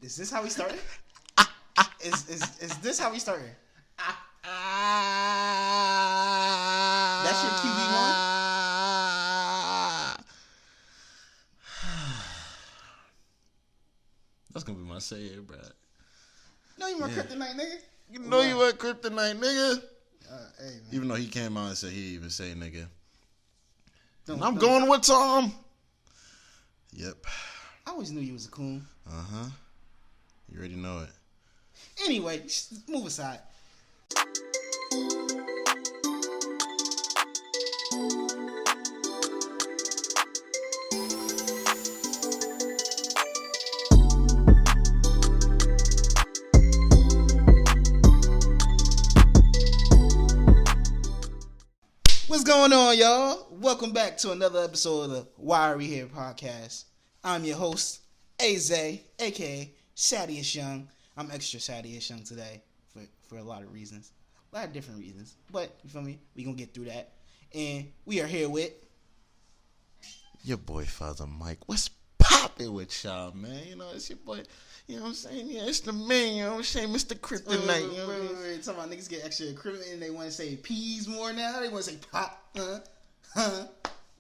Is this how we started? Is this how we started? That's your QB1? That's gonna be my say, bro. No, you weren't kryptonite, nigga. You know you weren't kryptonite, nigga. Hey, man. Even though he came out and said he even say nigga. I'm going with Tom. Yep. I always knew you was a coon. Uh-huh. You already know it. Anyway, move aside. What's going on, y'all? Welcome back to another episode of the Why Are We Here podcast. I'm your host, AyeeXay, aka Saddiest Young. I'm extra Saddiest Young today for a lot of reasons. A lot of different reasons. But, you feel me? We gonna get through that. And we are here with... your boy, Father Mike. What's poppin' with y'all, man? You know, it's your boy... You know what I'm saying? Yeah, it's the man, you know what I'm saying? Mr. Kryptonite. Wait. Talking about niggas get extra equipment and they want to say peas more now. They want to say pop.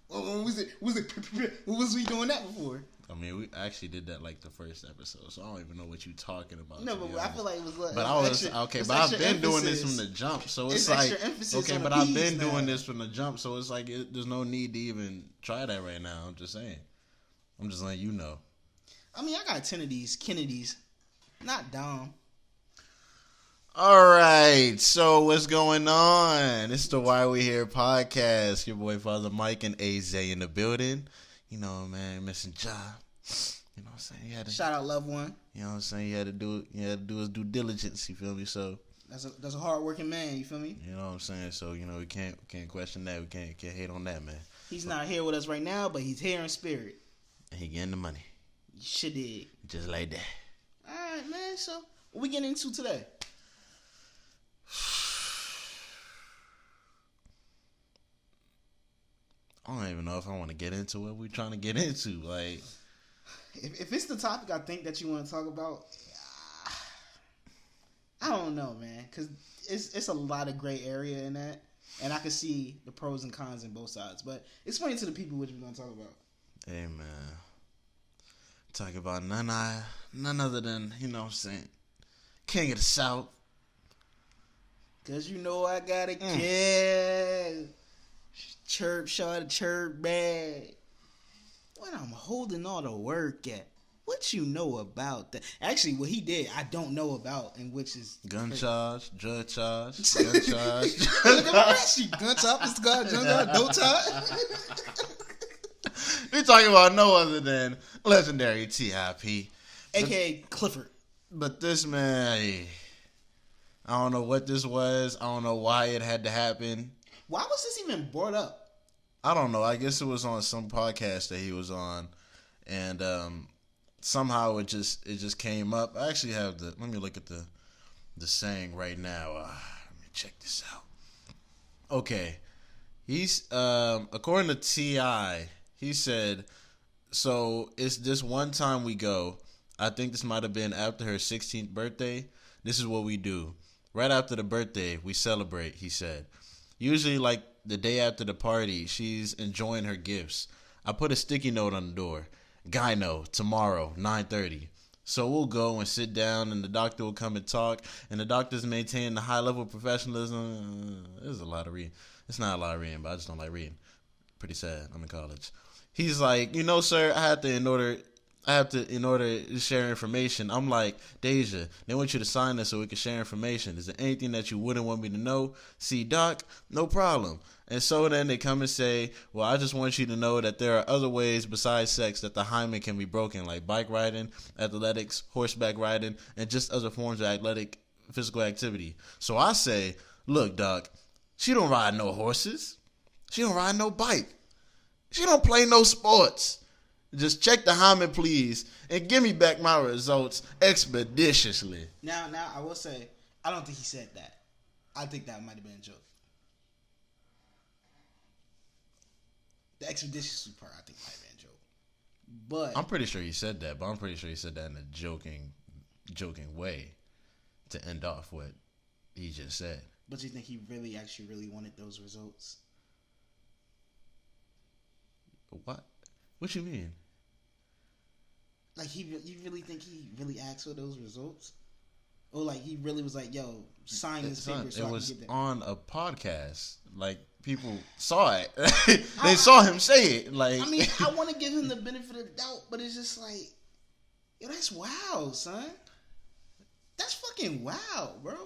What was we doing that before? I mean, we actually did that like the first episode, so I don't even know what you talking about. No, but I feel like it was like... But I was... Okay, but I've been doing this from the jump, so it's like... Okay, but I've been doing this from the jump, so it's like there's no need to even try that right now. I'm just saying. I'm just letting you know. I mean, I got 10 of these Kennedys. Not dumb. All right. So what's going on? It's the Why We Here podcast. Your boy Father Mike and AyeeXay in the building. You know, man, missing job. You know what I'm saying? He had to, shout out loved one. You know what I'm saying? He had to do his due diligence, you feel me? So that's a hard working man, you feel me? You know what I'm saying? So, you know, we can't question that. We can't hate on that, man. He's not here with us right now, but he's here in spirit. And he getting the money. Shit did. Just like that. Alright, man. So, what we getting into today? I don't even know if I want to get into what we're trying to get into. Like, if it's the topic I think that you want to talk about, I don't know, man. Because it's a lot of gray area in that. And I can see the pros and cons in both sides. But explain to the people what you're going to talk about. Hey, man. Talk about none other than, you know what I'm saying, King of the South. Cause you know I got a kid. Chirp, shot, chirp, bag. When I'm holding all the work at. What you know about that? Actually, what he did, I don't know about, and which is... Gun charge, drug charge, gun charge. Look at my sheet. Gun charge, Mr. God, gun charge, dope charge. We're talking about no other than legendary T.I.P. A.K.A. Clifford. But this man, I don't know what this was. I don't know why it had to happen. Why was this even brought up? I don't know. I guess it was on some podcast that he was on. And somehow it just came up. I actually have let me look at the saying right now. Let me check this out. Okay. He's, according to T.I., he said, so it's this one time we go. I think this might have been after her 16th birthday. This is what we do. Right after the birthday, we celebrate, he said. Usually, like, the day after the party, she's enjoying her gifts. I put a sticky note on the door. Gyno, tomorrow, 9:30. So we'll go and sit down, and the doctor will come and talk, and the doctors maintain the high level of professionalism. There's a lot of reading. It's not a lot of reading, but I just don't like reading. Pretty sad. I'm in college. He's like, you know, sir, in order to share information. I'm like, Deja, they want you to sign this so we can share information. Is there anything that you wouldn't want me to know? See, doc, no problem. And so then they come and say, well, I just want you to know that there are other ways besides sex that the hymen can be broken, like bike riding, athletics, horseback riding, and just other forms of athletic physical activity. So I say, look, doc, she don't ride no horses. She don't ride no bike. She don't play no sports. Just check the hymen, please, and give me back my results expeditiously. Now, I will say, I don't think he said that. I think that might have been a joke. The expeditious part, I think, might have been a joke. But I'm pretty sure he said that, but I'm pretty sure he said that in a joking way to end off what he just said. But you think he really wanted those results? What? What you mean? Like, you really think he really asked for those results? Or, like, he really was like, yo, sign this paper so I can get that? It was on a podcast. Like, people saw it. They saw him say it. Like, I mean, I want to give him the benefit of the doubt, but it's just like, yo, that's wild, son. That's fucking wild, bro.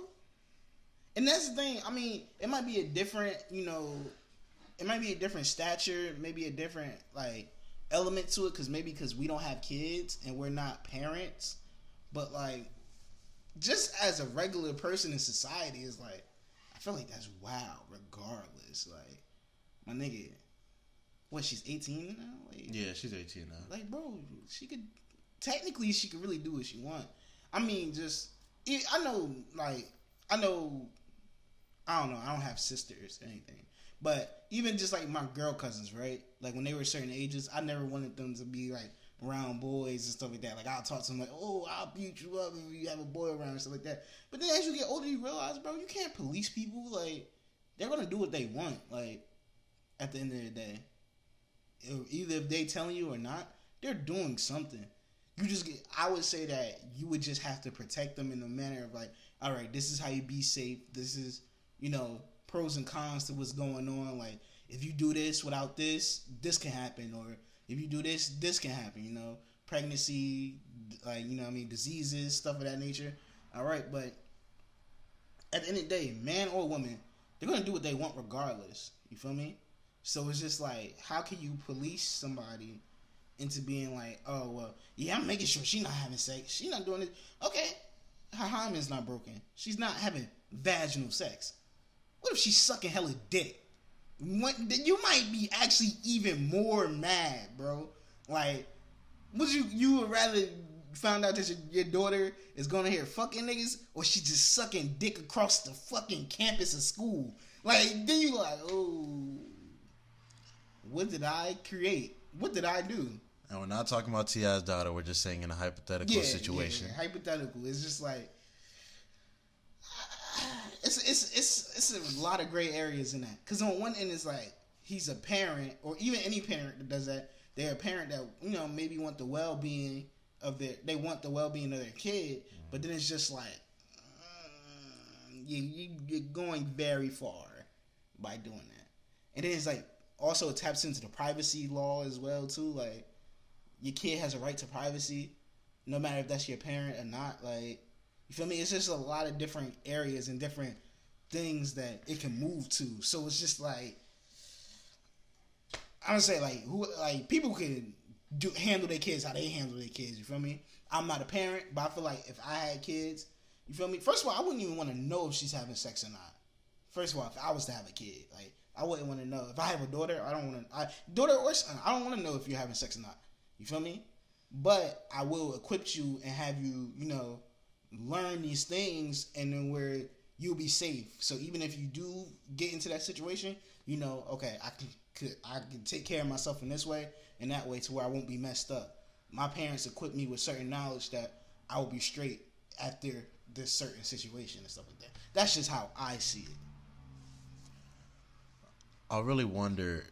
And that's the thing. I mean, it might be a different, it might be a different stature, maybe a different, like, element to it, because we don't have kids and we're not parents. But, like, just as a regular person in society, is like, I feel like that's wild regardless. Like, my nigga, what, she's 18 now? Like, yeah, she's 18 now. Like, bro, she could really do what she want. I mean, I don't know, I don't have sisters or anything. But even just like my girl cousins, right? Like when they were certain ages, I never wanted them to be like around boys and stuff like that. Like I'll talk to them like, oh, I'll beat you up if you have a boy around and stuff like that. But then as you get older, you realize, bro, you can't police people. Like, they're gonna do what they want. Like, at the end of the day, either if they telling you or not, they're doing something. I would say that you would just have to protect them in the manner of like, all right, this is how you be safe. This is, pros and cons to what's going on. Like, if you do this without this can happen. Or if you do this can happen, pregnancy, like, diseases, stuff of that nature. All right. But at the end of the day, man or woman, they're going to do what they want regardless. You feel me? So it's just like, how can you police somebody into being like, oh, well, yeah, I'm making sure she's not having sex. She's not doing it. Okay. Her hymen's not broken. She's not having vaginal sex. What if she's sucking hella dick? You might be actually even more mad, bro. Like, would you would rather found out that your daughter is going to hear fucking niggas, or she just sucking dick across the fucking campus of school? Like, then you like, oh, what did I create? What did I do? And we're not talking about T.I.'s daughter. We're just saying in a hypothetical situation. Yeah, hypothetical. It's just like, it's a lot of gray areas in that. Because on one end, it's like, he's a parent, or even any parent that does that, they're a parent that, maybe want the well-being of their kid, but then it's just like, you're going very far by doing that. And then it's like, also it taps into the privacy law as well, too. Like, your kid has a right to privacy, no matter if that's your parent or not. Like, you feel me? It's just a lot of different areas and different things that it can move to. So it's just like, I would say like people can handle their kids how they handle their kids. You feel me? I'm not a parent, but I feel like if I had kids, you feel me? First of all, I wouldn't even want to know if she's having sex or not. First of all, if I was to have a kid, like, I wouldn't want to know. If I have a daughter, I don't want to. Daughter or son, I don't want to know if you're having sex or not. You feel me? But I will equip you and have you, learn these things, and then where you'll be safe. So even if you do get into that situation, okay, I can take care of myself in this way and that way to where I won't be messed up. My parents equipped me with certain knowledge that I will be straight after this certain situation and stuff like that. That's just how I see it. I really wonder,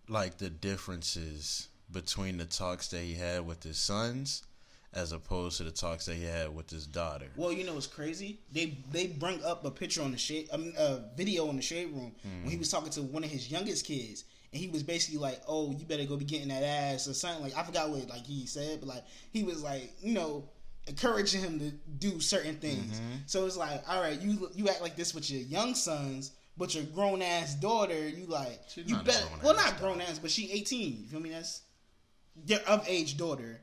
like, the differences between the talks that he had with his sons as opposed to the talks that he had with his daughter. Well, what's crazy? They bring up a picture on a video in the shade room when he was talking to one of his youngest kids, and he was basically like, "Oh, you better go be getting that ass," or something. Like, I forgot what he said, but like he was like, encouraging him to do certain things. Mm-hmm. So it's like, all right, you act like this with your young sons, but your grown ass daughter, you like, she's you better. Well, not grown ass, but she 18. You feel me? That's your of age daughter.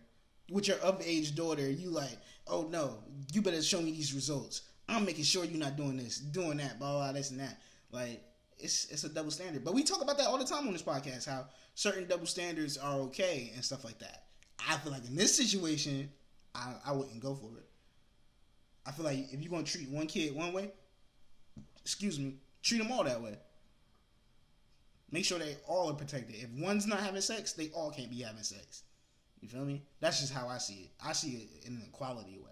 With your of age daughter, you like, oh no, you better show me these results. I'm making sure you're not doing this, doing that, blah blah, this and that. Like, it's a double standard. But we talk about that all the time on this podcast, how certain double standards are okay and stuff like that. I feel like in this situation, I wouldn't go for it. I feel like if you're gonna treat one kid one way, treat them all that way. Make sure they all are protected. If one's not having sex, they all can't be having sex. You feel me? That's just how I see it. I see it in an equality way.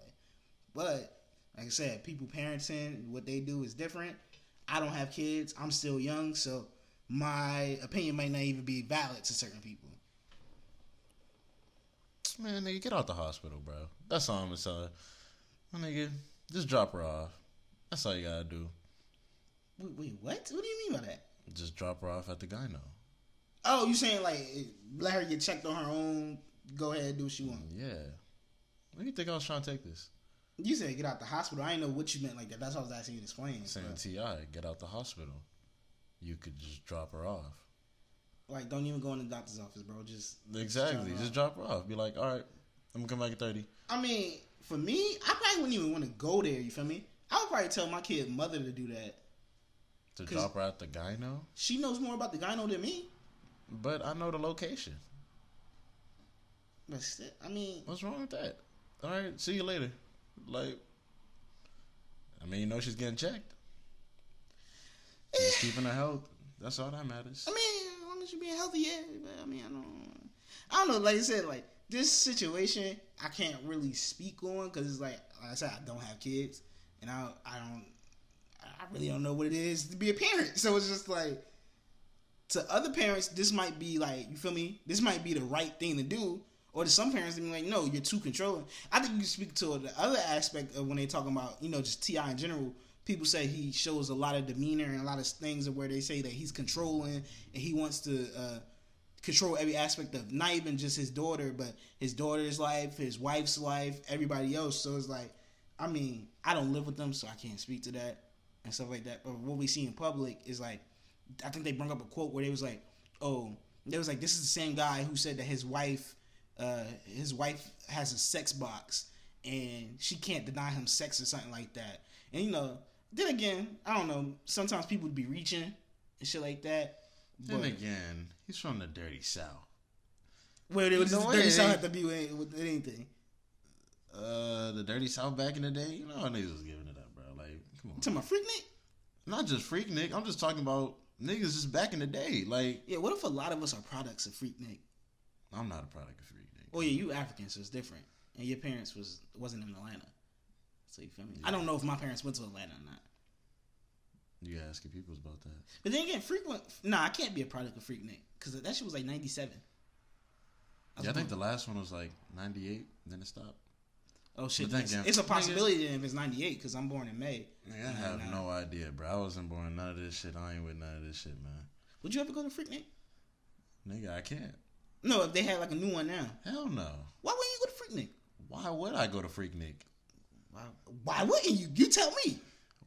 But like I said, people parenting, what they do is different. I don't have kids. I'm still young, so my opinion might not even be valid to certain people. Man, nigga, get out the hospital, bro. That's all I'm gonna tell her. My nigga, just drop her off. That's all you gotta do. Wait, what? What do you mean by that? Just drop her off at the gyno. Oh, you saying like let her get checked on her own? Go ahead and do what she want. Yeah. Where do you think I was trying to take this? You said get out the hospital. I didn't know what you meant like that. That's what I was asking you to explain. Saying T.I., get out the hospital. You could just drop her off. Like, don't even go in the doctor's office, bro. Exactly. Just drop her off. Be like, all right, I'm going to come back at 30. I mean, for me, I probably wouldn't even want to go there, you feel me? I would probably tell my kid's mother to do that. To drop her at the gyno? She knows more about the gyno than me. But I know the location. But still, I mean... What's wrong with that? All right, see you later. Like, I mean, you know she's getting checked. She's keeping her health. That's all that matters. I mean, as long as you're being healthy, yeah. But I mean, I don't know. Like I said, like, this situation, I can't really speak on because it's like I said, I don't have kids. And I really don't know what it is to be a parent. So it's just like, to other parents, this might be like, you feel me? This might be the right thing to do. Or to some parents, they be like, no, you're too controlling. I think you speak to the other aspect of when they talking about, you know, just T.I. in general. People say he shows a lot of demeanor and a lot of things where they say that he's controlling and he wants to control every aspect of not even just his daughter, but his daughter's life, his wife's life, everybody else. So it's like, I mean, I don't live with them, so I can't speak to that and stuff like that. But what we see in public is like, I think they brought up a quote where they was like, this is the same guy who said that his wife has a sex box and she can't deny him sex or something like that. And you know, then again, I don't know. Sometimes people would be reaching and shit like that. Then again, he's from the dirty South. Where the dirty South have to be with anything. The dirty South back in the day, you know how niggas was giving it up, bro. Like, come on. You talking about Freaknik? Not just Freaknik. I'm just talking about niggas just back in the day. Like, yeah, what if a lot of us are products of Freaknik? I'm not a product of Freaknik. Oh yeah, you African, so it's different. And your parents wasn't in Atlanta. So you feel me? Yeah. I don't know if my parents went to Atlanta or not. You asking people about that. But then again, I can't be a product of Freaknik. Because that shit was like 97. I think the last one was like 98, then it stopped. Oh shit, it's a possibility then if it's 98, because I'm born in May. Nigga, I have no idea, bro. I wasn't born in none of this shit. I ain't with none of this shit, man. Would you ever go to Freaknik? Nigga, I can't. No, if they had like a new one now. Hell no. Why wouldn't you go to Freaknik? Why would I go to Freaknik? Why wouldn't you? You tell me.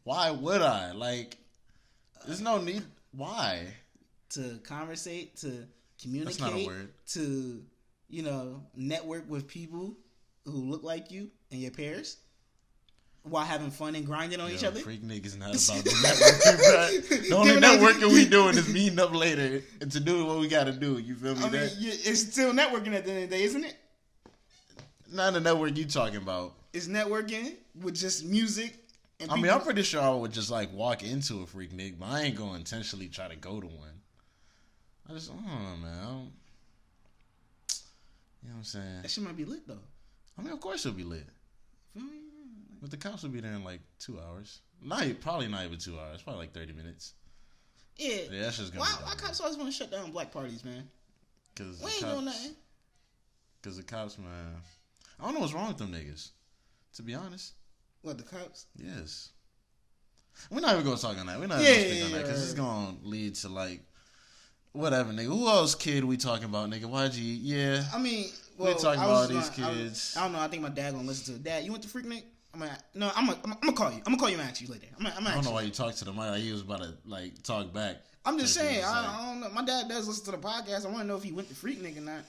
Why would I? Like, there's no need. Why? To conversate, to communicate. That's not a word. To, you know, network with people who look like you and your peers while having fun and grinding on each other. Freaknik is not about the networking, bro. The only networking we doing is meeting up later and to do what we got to do. You feel me? I mean, it's still networking at the end of the day, isn't it? Not the network you talking about. It's networking with just music. And I mean, I'm pretty sure I would just like walk into a Freaknik, but I ain't going to intentionally try to go to one. I don't know, man. You know what I'm saying? That shit might be lit, though. I mean, of course it'll be lit. But the cops will be there in like 2 hours. Probably not even 2 hours. Probably like 30 minutes. Yeah. Yeah, that's just gonna be why cops always want to shut down black parties, man? Because we ain't doing nothing. Because the cops, man. I don't know what's wrong with them niggas. To be honest. What, the cops? Yes. We're not even going to talk on that. We're not even going to speak on that. Because it's going to lead to like, whatever, nigga. Who else kid we talking about, nigga? YG, yeah. I mean, we're talking about all these kids. I don't know. I think my dad going to listen to it. Dad, you went to Freaknik? I'm going to call you. I'm going to call you and ask you later. I don't know why you talked to the mic like he was about to like talk back. I'm just saying. I don't know. My dad does listen to the podcast. I want to know if he went to Freaknik or not.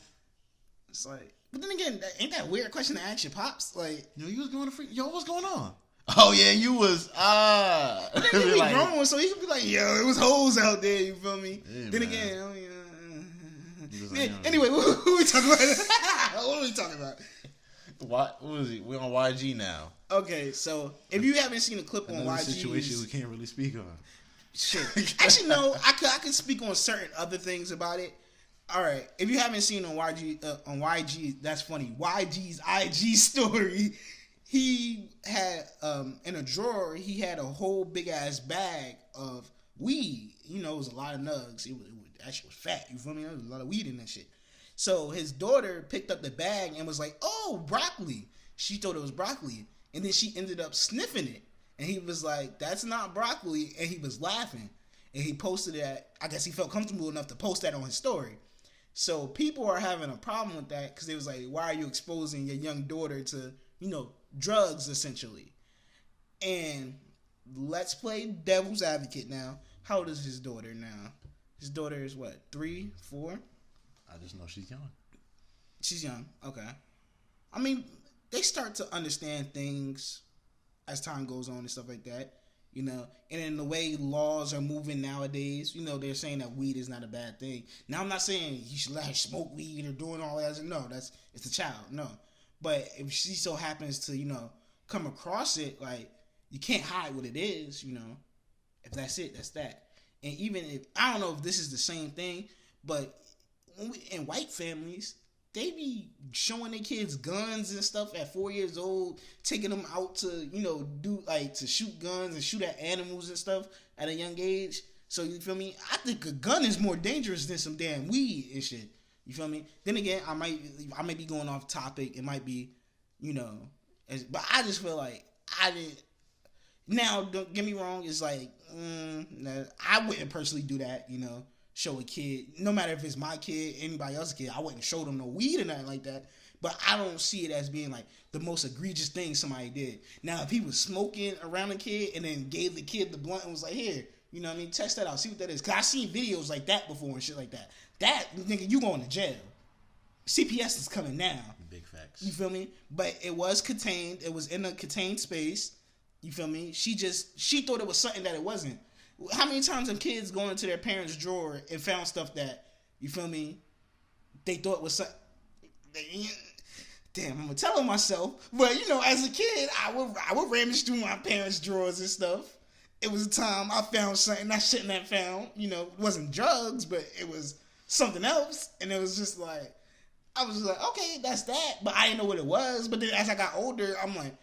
It's like, but then again, ain't that a weird question to ask your pops? Like, yo, you was going to Freaknik? Yo, what's going on? Oh yeah, you was But then he be like, grown, so he could be like, yo, it was hoes out there. You feel me? Yeah, then man. Again, I mean, anyway, what we talking about? What are we talking about? What was he? We're on YG now. Okay, so if you haven't seen a clip on YG, situation we can't really speak on. Shit. Actually, no. I could speak on certain other things about it. All right. If you haven't seen on YG, that's funny. YG's IG story. He had in a drawer. He had a whole big ass bag of weed. You know, it was a lot of nugs. That shit was fat. You feel me? There was a lot of weed in that shit. So his daughter picked up the bag and was like, "Oh, broccoli." She thought it was broccoli, and then she ended up sniffing it. And he was like, "That's not broccoli," and he was laughing. And he posted that. I guess he felt comfortable enough to post that on his story. So people are having a problem with that because they was like, "Why are you exposing your young daughter to, drugs essentially?" And let's play devil's advocate now. How old is his daughter now? His daughter is what, 3, 4? I just know she's young. She's young. Okay. I mean, they start to understand things as time goes on and stuff like that, and in the way laws are moving nowadays, they're saying that weed is not a bad thing. Now, I'm not saying you should let her smoke weed or doing all that. No, it's a child. No. But if she so happens to, come across it, like, you can't hide what it is, If that's it, that's that. And even if, I don't know if this is the same thing, but in white families, they be showing their kids guns and stuff at 4 years old, taking them out to, to shoot guns and shoot at animals and stuff at a young age. So, you feel me? I think a gun is more dangerous than some damn weed and shit. You feel me? Then again, I might be going off topic. It might be, but I just feel like I didn't. Now, don't get me wrong. It's like, I wouldn't personally do that, show a kid, no matter if it's my kid, anybody else's kid, I wouldn't show them no weed or nothing like that. But I don't see it as being like the most egregious thing somebody did. Now, if he was smoking around a kid and then gave the kid the blunt and was like, "Here, test that out, see what that is." Because I've seen videos like that before and shit like that. That, nigga, you going to jail. CPS is coming now. Big facts. You feel me? But it was contained. It was in a contained space. You feel me? She thought it was something that it wasn't. How many times have kids gone into their parents' drawer and found stuff that, you feel me, they thought was something? Damn, I'm telling myself. But, as a kid, I would rummage through my parents' drawers and stuff. It was a time I found something I shouldn't have found. It wasn't drugs, but it was something else. And it was just like, I was like, okay, that's that. But I didn't know what it was. But then as I got older, I'm like,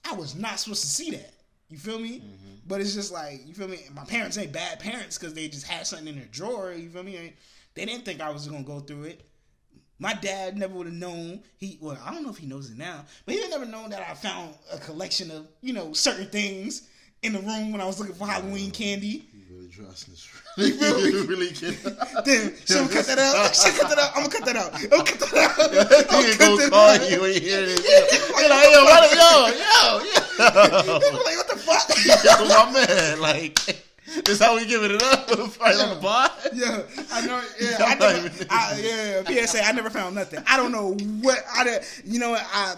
I was not supposed to see that. You feel me? Mm-hmm. But it's just like, you feel me? My parents ain't bad parents because they just had something in their drawer. You feel me? They didn't think I was going to go through it. My dad never would have known. I don't know if he knows it now, but he would never known that I found a collection of, certain things in the room when I was looking for Halloween candy. You really trust this. You really can. Damn, should we cut that out? I'm going to cut that out. He ain't going to call you when you hear this. You're like, yo. Like, what the fuck? Yo, my man, like, this how we giving it up right on the pod? Yeah, I know. Yeah, PSA, I never found nothing. I don't know what,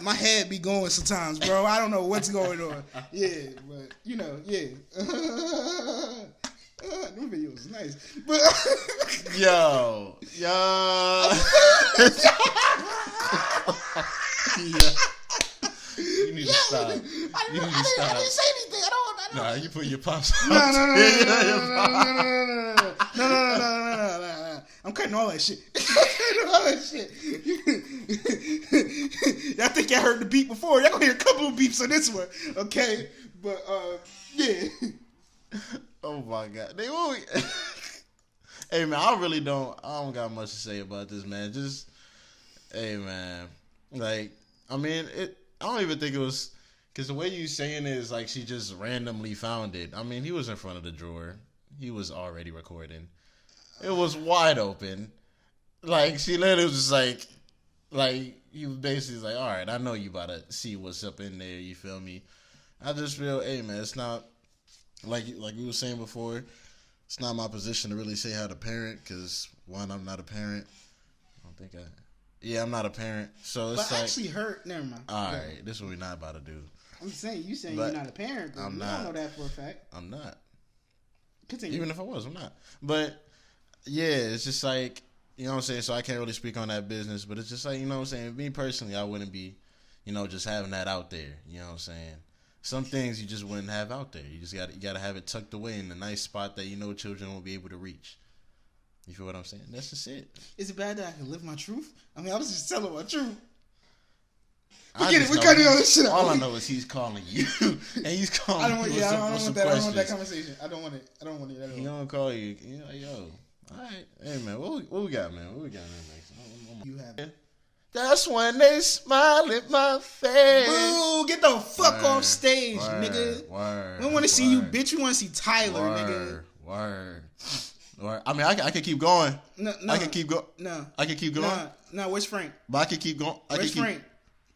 my head be going sometimes, bro. I don't know what's going on. Yeah, but, yeah. Them videos nice. But, yo. You need to stop. I didn't say anything. I don't. Nah, you put your pops out. No. I'm cutting all that shit. Y'all think y'all heard the beep before? Y'all gonna hear a couple of beeps on this one, okay? But yeah. Oh my God. Hey man, I don't got much to say about this, man. Just, hey man, like, I mean, I don't even think it was, because the way you saying it is like she just randomly found it. I mean, he was in front of the drawer. He was already recording. It was wide open. Like, she literally was just like, you basically like, all right, I know you about to see what's up in there, you feel me? I just feel, hey man, it's not, like we were saying before, it's not my position to really say how to parent, because one, I'm not a parent. I'm not a parent, so it's but actually hurt. Never mind. All right, this is what we're not about to do. I'm saying you're not a parent. I'm not. I don't know that for a fact. I'm not. Continue. Even if I was, I'm not. But yeah, it's just like, you know what I'm saying. So I can't really speak on that business, but it's just like, you know what I'm saying. Me personally, I wouldn't be, just having that out there. You know what I'm saying. some things you just wouldn't have out there. You gotta have it tucked away in a nice spot that you know children won't be able to reach. You feel what I'm saying? That's just it. Is it bad that I can live my truth? I mean, I was just telling my truth. We're cutting all this shit out. All I know is he's calling you, and he's calling. I don't want that conversation. I don't want it at all. He gonna call you. Yo. All right, hey man, what we got, man? What we got next? You have it. That's when they smile at my face. Boo! Get the fuck off stage, nigga. We don't want to see you, bitch. We want to see Tyler, nigga. Word. I mean, I can keep going. No. I can keep going. No. I can keep going. No. Where's Frank? But I can keep going. Where's Frank?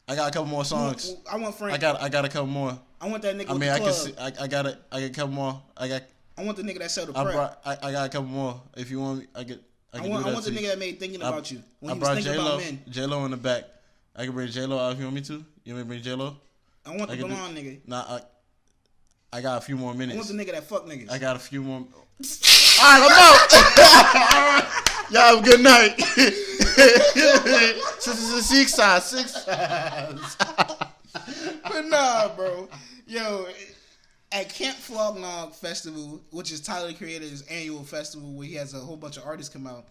I got a couple more songs. I want Frank. I got a couple more. I want that nigga. I mean, I can see. I got a couple more. I want the nigga that sell the prep. I got a couple more. If you want me, I want the nigga that made Thinking About You. When he was thinking about men. J-Lo in the back. I can bring J-Lo out if you want me to. You want me to bring J-Lo? I want the blonde nigga. Nah, I got a few more minutes. I want the nigga that fuck niggas. I got a few more. All right, I'm out. Y'all have a good night. 6 sides. But nah, bro. Yo, at Camp Flognog Festival, which is Tyler the Creator's annual festival where he has a whole bunch of artists come out,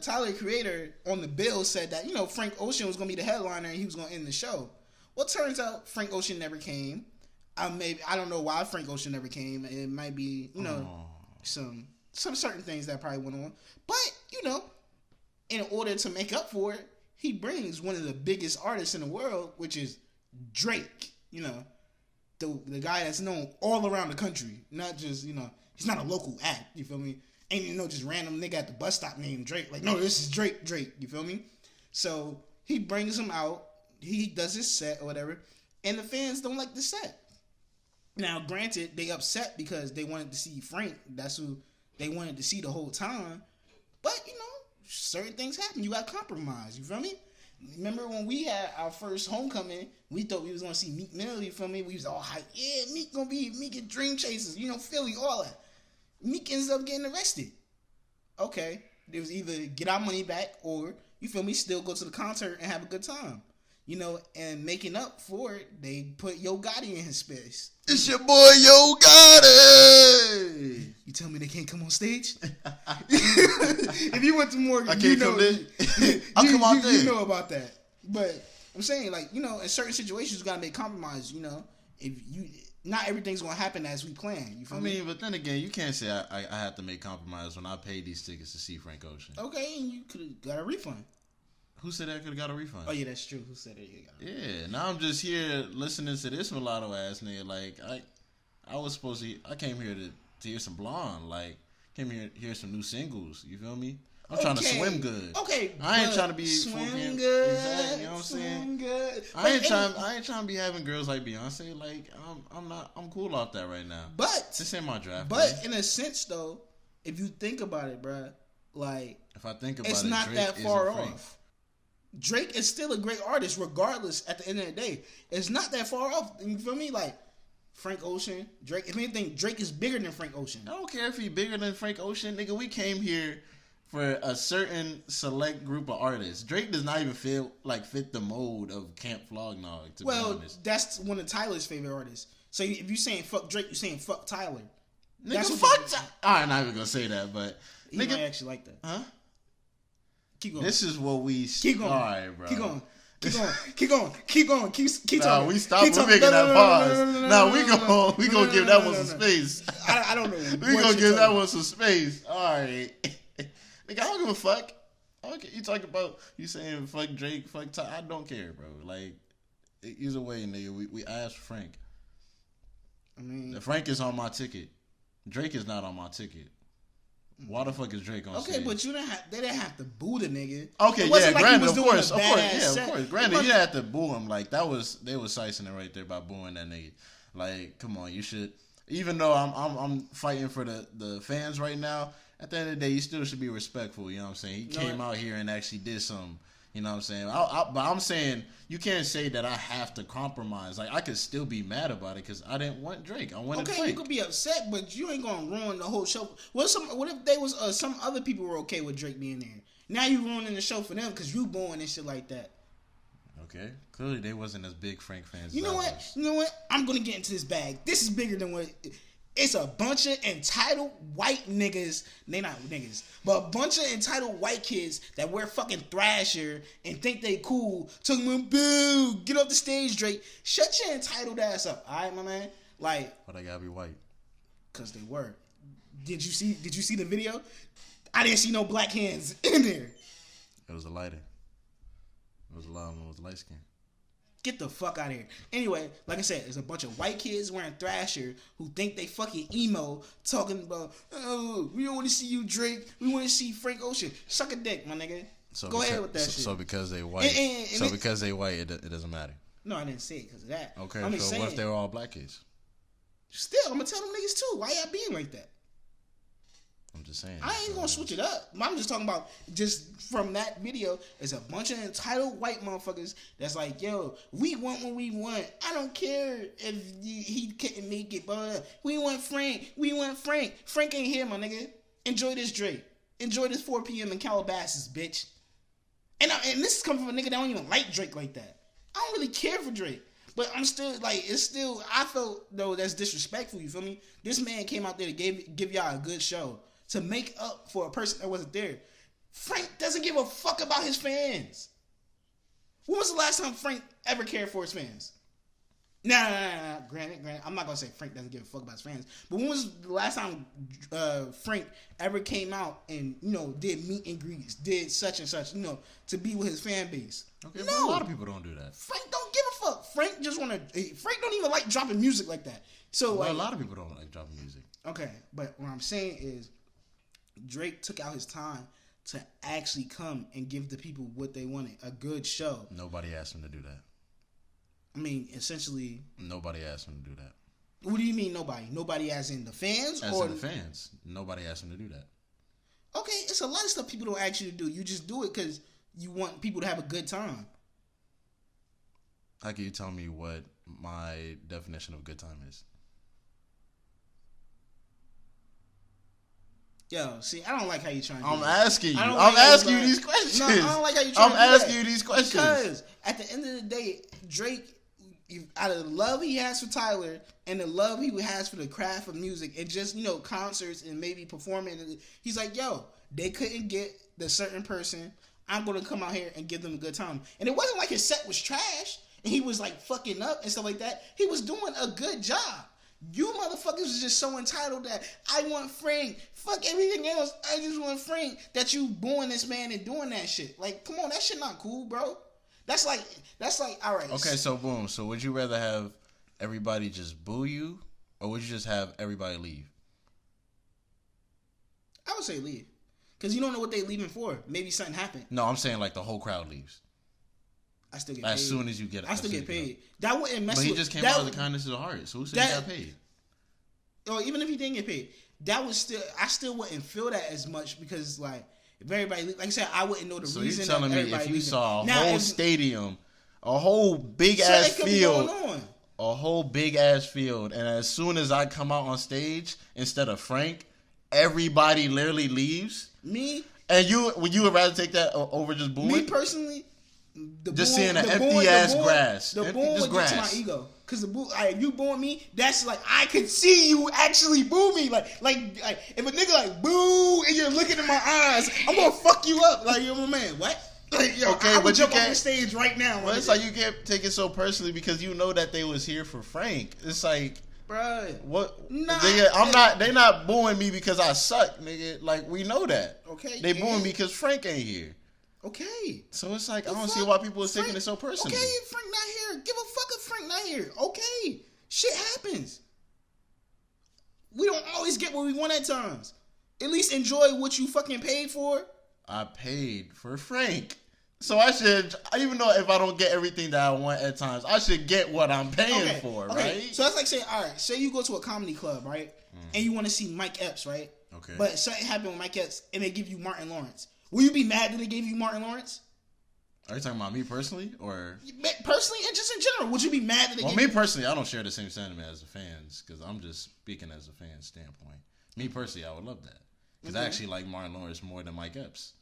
Tyler the Creator on the bill said that, Frank Ocean was going to be the headliner and he was going to end the show. Well, it turns out Frank Ocean never came. I don't know why Frank Ocean never came. It might be, some certain things that probably went on. But, in order to make up for it, he brings one of the biggest artists in the world, which is Drake. The guy that's known all around the country. Not just, he's not a local act. You feel me? Ain't just random nigga at the bus stop named Drake. Like, no, this is Drake. You feel me? So he brings him out. He does his set or whatever. And the fans don't like the set. Now, granted, they upset because they wanted to see Frank. That's who they wanted to see the whole time. But, certain things happen. You got compromise. You feel me? Remember when we had our first homecoming, we thought we was going to see Meek Mill. You feel me? We was all hyped. Yeah, Meek going to be Meek and Dream Chasers. Philly, all that. Meek ends up getting arrested. Okay. It was either get our money back or, you feel me, still go to the concert and have a good time. And making up for it, they put Yo Gotti in his space. It's your boy Yo Gotti. You tell me they can't come on stage? If you went to Morgan, I'll come out there. You know about that. But I'm saying, in certain situations, you gotta make compromise. Not everything's gonna happen as we plan. You feel me? But then again, you can't say I have to make compromise when I paid these tickets to see Frank Ocean. Okay, and you could have got a refund. Who said I could have got a refund? Oh yeah, that's true. Who said it? Yeah, now I'm just here listening to this mulatto ass nigga. Like I came here to hear some Blonde. Like came here to hear some new singles. You feel me? I'm trying to swim good. Okay, I ain't trying to be swim good. Exactly, you know what I'm saying? Good. I ain't trying to be having girls like Beyonce. Like I'm cool off that right now. But this ain't my draft. But in a sense though, if you think about it, bruh, like if I think about it's it, not Drake that far Frank. off. Drake is still a great artist, regardless. At the end of the day, it's not that far off. You feel me? Like Frank Ocean, Drake. If anything, Drake is bigger than Frank Ocean. I don't care if he's bigger than Frank Ocean, nigga. We came here for a certain select group of artists. Drake does not even fit the mold of Camp Flognog. To be honest, that's one of Tyler's favorite artists. So if you saying fuck Drake, you saying fuck Tyler. Nigga, that's fuck. I'm not even gonna say that, but he might actually like that, huh? Keep going. This is what we keep going. All right, bro. Keep going. Keep going. Keep talking. Nah, we stop. We're making that pause. Nah, we gonna give that one some space. I don't know. We gonna give that one some space. All right. Nigga, I don't give a fuck. Okay, you talking about you saying fuck Drake, fuck Ty. I don't care, bro. Like either way, nigga, we asked Frank. I mean, Frank is on my ticket. Drake is not on my ticket. Why the fuck is Drake on stage? Okay, but they didn't have to boo the nigga. Okay, yeah, granted, of course. Granted, you didn't have to boo him. Like they was sicing it right there by booing that nigga. Like, come on, you should. Even though I'm fighting for the fans right now, at the end of the day, you still should be respectful. You know what I'm saying? He came out here and actually did something. You know what I'm saying? But I'm saying you can't say that I have to compromise. Like I could still be mad about it because I didn't want Drake. I wanted Drake. Okay, you could be upset, but you ain't gonna ruin the whole show. What if they was some other people were okay with Drake being there? Now you ruining the show for them because you booing and shit like that. Okay. Clearly, they wasn't as big Frank fans. You know what? You know what? I'm gonna get into this bag. This is bigger than what. It's a bunch of entitled white niggas. They not niggas, but a bunch of entitled white kids that wear fucking Thrasher and think they cool. Talking about, boo, get off the stage, Drake. Shut your entitled ass up, all right, my man. Like, but I gotta be white. Cause they were. Did you see the video? I didn't see no black hands in there. It was a lighter. It was a lot of them was light skin. Get the fuck out of here. Anyway, like I said, there's a bunch of white kids wearing Thrasher who think they fucking emo, talking about, oh, we don't want to see you, Drake. We want to see Frank Ocean. Suck a dick, my nigga. So Go ahead with that shit. So because they white, because they white, it doesn't matter. No, I didn't say it because of that. Okay, so saying, what if they were all black kids? Still, I'm gonna tell them niggas too. Why y'all being like that? I'm just saying. I ain't gonna switch it up. I'm just talking about just from that video. It's a bunch of entitled white motherfuckers that's like, yo, we want what we want. I don't care if he couldn't make it, but we want Frank. We want Frank. Frank ain't here, my nigga. Enjoy this Drake. Enjoy this 4 p.m. in Calabasas, bitch. And this is coming from a nigga that don't even like Drake like that. I don't really care for Drake. But I'm still, like, it's still, I felt, though, that's disrespectful, you feel me? This man came out there to give y'all a good show. To make up for a person that wasn't there. Frank doesn't give a fuck about his fans. When was the last time Frank ever cared for his fans? Nah. Granted, I'm not gonna say Frank doesn't give a fuck about his fans. But when was the last time Frank ever came out and, you know, did meet and greets, did such and such, you know, to be with his fan base? Okay, but a lot of people don't do that. Frank don't give a fuck. Frank don't even like dropping music like that. So well, a lot of people don't like dropping music. Okay, but what I'm saying is Drake took out his time to actually come and give the people what they wanted, a good show. Nobody asked him to do that. I mean, essentially... Nobody asked him to do that. What do you mean nobody? Nobody as in the fans? As in the fans. Nobody asked him to do that. Okay, it's a lot of stuff people don't ask you to do. You just do it because you want people to have a good time. How can you tell me what my definition of good time is? Yo, see, I don't like how you trying to do I'm asking you. I'm asking you these questions. No, I don't like how you trying to do I'm asking you these questions. Because at the end of the day, Drake, out of the love he has for Tyler and the love he has for the craft of music and just, you know, concerts and maybe performing, he's like, yo, they couldn't get the certain person. I'm going to come out here and give them a good time. And it wasn't like his set was trash and he was like fucking up and stuff like that. He was doing a good job. You motherfuckers is just so entitled that I want Frank. Fuck everything else. I just want Frank. That you booing this man and doing that shit. Like, come on, that shit not cool, bro. That's like, all right. Okay, so boom. So would you rather have everybody just boo you, or would you just have everybody leave? I would say leave, because you don't know what they leaving for. Maybe something happened. No, I'm saying like the whole crowd leaves. I still get paid. As soon as you get, I still get paid. That wouldn't mess. But he just came out of the kindness of the heart. So who said he got paid? Or even if he didn't get paid, that was still. I still wouldn't feel that as much because, like, if everybody, like I said, I wouldn't know the reason. So you're telling me if you saw a whole stadium, a whole big ass field, a whole big ass field, and as soon as I come out on stage instead of Frank, everybody literally leaves. Me and you, would you rather take that over just booing? Me personally. Just seeing an empty ass grass. The booing would get to my ego. Cause if you booing me, that's like I could see you actually boo me. Like if a nigga like boo and you're looking in my eyes, I'm gonna fuck you up. Like, you're my man. What? Like, yo, okay, I would jump off the stage right now. Well, it's like you can't take it so personally because you know that they was here for Frank. It's like, bruh, what? Nah, They not booing me because I suck, nigga. Like, we know that. Okay. They booing me because Frank ain't here. Okay. So it's like, I don't see why people are taking it so personally. Okay, Frank not here. Give a fuck if Frank not here. Okay. Shit happens. We don't always get what we want at times. At least enjoy what you fucking paid for. I paid for Frank. So I should, even though if I don't get everything that I want at times, I should get what I'm paying for, right? So that's like saying, all right, say you go to a comedy club, right? And you want to see Mike Epps, right? Okay. But something happened with Mike Epps and they give you Martin Lawrence. Will you be mad that they gave you Martin Lawrence? Are you talking about me personally, or personally and just in general? Would you be mad that they? Well, me personally, I don't share the same sentiment as the fans because I'm just speaking as a fan standpoint. Me personally, I would love that because I actually like Martin Lawrence more than Mike Epps.